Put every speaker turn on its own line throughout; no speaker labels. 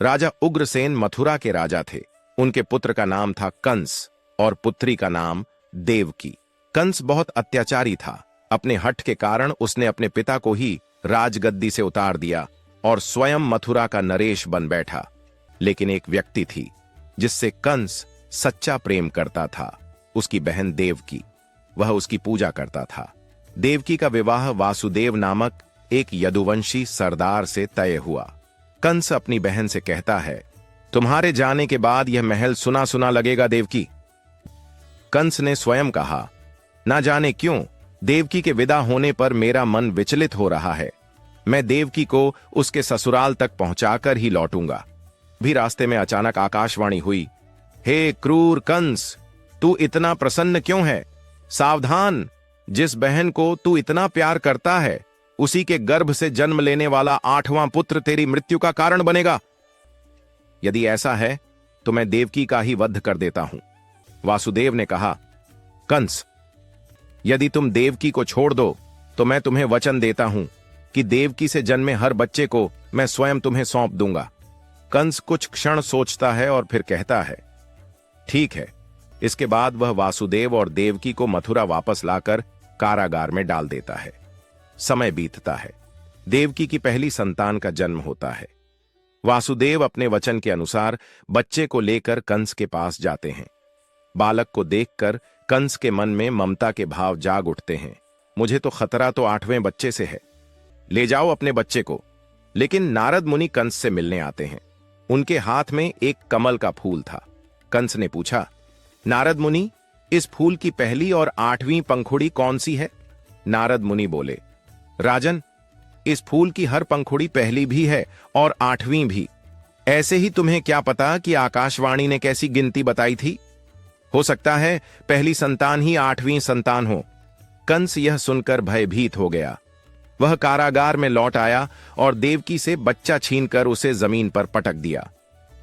राजा उग्रसेन मथुरा के राजा थे। उनके पुत्र का नाम था कंस और पुत्री का नाम देवकी। कंस बहुत अत्याचारी था। अपने हठ के कारण उसने अपने पिता को ही राजगद्दी से उतार दिया और स्वयं मथुरा का नरेश बन बैठा। लेकिन एक व्यक्ति थी जिससे कंस सच्चा प्रेम करता था, उसकी बहन देवकी। वह उसकी पूजा करता था। देवकी का विवाह वासुदेव नामक एक यदुवंशी सरदार से तय हुआ। कंस अपनी बहन से कहता है, तुम्हारे जाने के बाद यह महल सुना सुना लगेगा देवकी। कंस ने स्वयं कहा, ना जाने क्यों देवकी के विदा होने पर मेरा मन विचलित हो रहा है। मैं देवकी को उसके ससुराल तक पहुंचाकर ही लौटूंगा। भी रास्ते में अचानक आकाशवाणी हुई, हे क्रूर कंस, तू इतना प्रसन्न क्यों है? सावधान, जिस बहन को तू इतना प्यार करता है उसी के गर्भ से जन्म लेने वाला 8वां पुत्र तेरी मृत्यु का कारण बनेगा। यदि ऐसा है तो मैं देवकी का ही वध कर देता हूं। वासुदेव ने कहा, कंस, यदि तुम देवकी को छोड़ दो तो मैं तुम्हें वचन देता हूं कि देवकी से जन्मे हर बच्चे को मैं स्वयं तुम्हें सौंप दूंगा। कंस कुछ क्षण सोचता है और फिर कहता है, ठीक है। इसके बाद वह वासुदेव और देवकी को मथुरा वापस लाकर कारागार में डाल देता है। समय बीतता है। देवकी की पहली संतान का जन्म होता है। वासुदेव अपने वचन के अनुसार बच्चे को लेकर कंस के पास जाते हैं। बालक को देखकर कंस के मन में ममता के भाव जाग उठते हैं। मुझे तो खतरा तो 8वें बच्चे से है, ले जाओ अपने बच्चे को। लेकिन नारद मुनि कंस से मिलने आते हैं। उनके हाथ में एक कमल का फूल था। कंस ने पूछा, नारद मुनि, इस फूल की पहली और 8वीं पंखुड़ी कौन सी है? नारद मुनि बोले, राजन, इस फूल की हर पंखुड़ी पहली भी है और 8वीं भी। ऐसे ही तुम्हें क्या पता कि आकाशवाणी ने कैसी गिनती बताई थी? हो सकता है पहली संतान ही 8वीं संतान हो। कंस यह सुनकर भयभीत हो गया। वह कारागार में लौट आया और देवकी से बच्चा छीनकर उसे जमीन पर पटक दिया।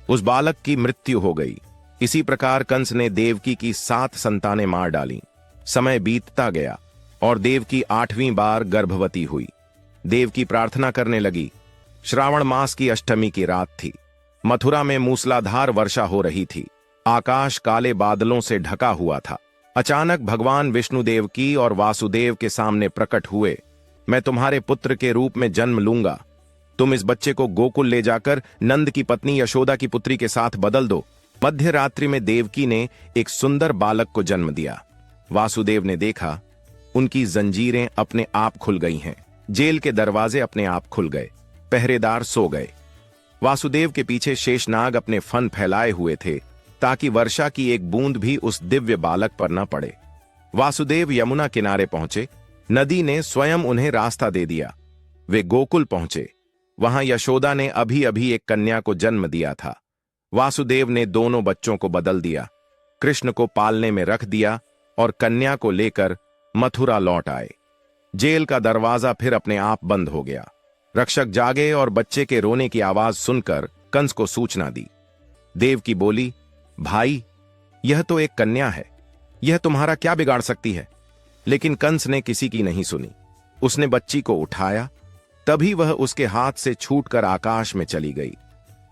उस बालक की मृत्यु हो गई। इसी प्रकार कंस ने देवकी की 7 संतानें मार डालीं। समय बीतता गया और देवकी 8वीं बार गर्भवती हुई। देवकी प्रार्थना करने लगी। श्रावण मास की अष्टमी की रात थी। मथुरा में मूसलाधार वर्षा हो रही थी। आकाश काले बादलों से ढका हुआ था। अचानक भगवान विष्णुदेव की और वासुदेव के सामने प्रकट हुए। मैं तुम्हारे पुत्र के रूप में जन्म लूंगा। तुम इस बच्चे को गोकुल ले जाकर नंद की पत्नी यशोदा की पुत्री के साथ बदल दो। मध्य रात्रि में देवकी ने एक सुंदर बालक को जन्म दिया। वासुदेव ने देखा, उनकी जंजीरें अपने आप खुल गई हैं। जेल के दरवाजे अपने आप खुल गए। पहरेदार सो गए। वासुदेव के पीछे शेषनाग अपने फन फैलाए हुए थे ताकि वर्षा की एक बूंद भी उस दिव्य बालक पर न पड़े। वासुदेव यमुना किनारे पहुंचे। नदी ने स्वयं उन्हें रास्ता दे दिया। वे गोकुल पहुंचे। वहां यशोदा ने अभी अभी एक कन्या को जन्म दिया था। वासुदेव ने दोनों बच्चों को बदल दिया, कृष्ण को पालने में रख दिया और कन्या को लेकर मथुरा लौट आए। जेल का दरवाजा फिर अपने आप बंद हो गया। रक्षक जागे और बच्चे के रोने की आवाज सुनकर कंस को सूचना दी। देवकी बोली, भाई, यह तो एक कन्या है, यह तुम्हारा क्या बिगाड़ सकती है? लेकिन कंस ने किसी की नहीं सुनी। उसने बच्ची को उठाया। तभी वह उसके हाथ से छूटकर आकाश में चली गई।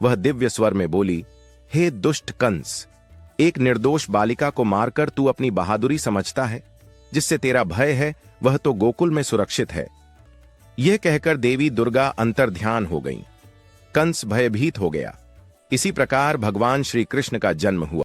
वह दिव्य स्वर में बोली, हे दुष्ट कंस, एक निर्दोष बालिका को मारकर तू अपनी बहादुरी समझता है? जिससे तेरा भय है वह तो गोकुल में सुरक्षित है। यह कहकर देवी दुर्गा अंतर्ध्यान हो गईं। कंस भयभीत हो गया। इसी प्रकार भगवान श्री कृष्ण का जन्म हुआ।